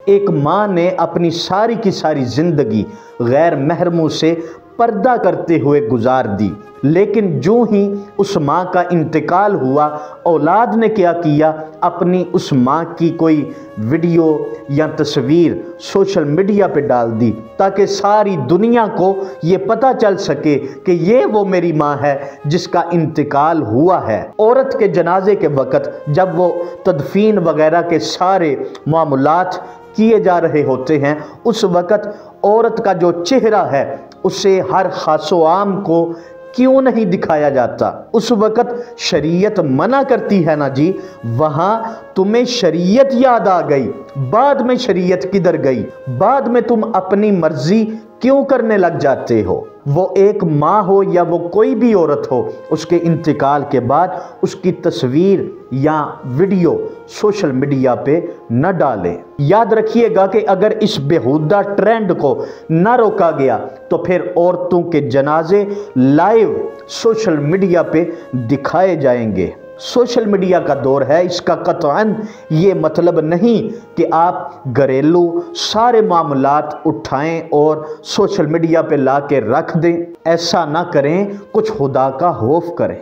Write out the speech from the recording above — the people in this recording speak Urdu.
ایک ماں نے اپنی ساری کی ساری زندگی غیر محرموں سے پردہ کرتے ہوئے گزار دی، لیکن جو ہی اس ماں کا انتقال ہوا، اولاد نے کیا کیا، اپنی اس ماں کی کوئی ویڈیو یا تصویر سوشل میڈیا پہ ڈال دی تاکہ ساری دنیا کو یہ پتہ چل سکے کہ یہ وہ میری ماں ہے جس کا انتقال ہوا ہے۔ عورت کے جنازے کے وقت جب وہ تدفین وغیرہ کے سارے معاملات کیے جا رہے ہوتے ہیں، اس وقت عورت کا جو چہرہ ہے اسے ہر خاص و عام کو کیوں نہیں دکھایا جاتا؟ اس وقت شریعت منع کرتی ہے نا جی، وہاں تمہیں شریعت یاد آ گئی، بعد میں شریعت کدھر گئی؟ بعد میں تم اپنی مرضی کیوں کرنے لگ جاتے ہو؟ وہ ایک ماں ہو یا وہ کوئی بھی عورت ہو، اس کے انتقال کے بعد اس کی تصویر یا ویڈیو سوشل میڈیا پہ نہ ڈالیں۔ یاد رکھیے گا کہ اگر اس بیہودہ ٹرینڈ کو نہ روکا گیا تو پھر عورتوں کے جنازے لائیو سوشل میڈیا پہ دکھائے جائیں گے۔ سوشل میڈیا کا دور ہے، اس کا قطعاً یہ مطلب نہیں کہ آپ گھریلو سارے معاملات اٹھائیں اور سوشل میڈیا پہ لا کے رکھ دیں۔ ایسا نہ کریں، کچھ خدا کا خوف کریں۔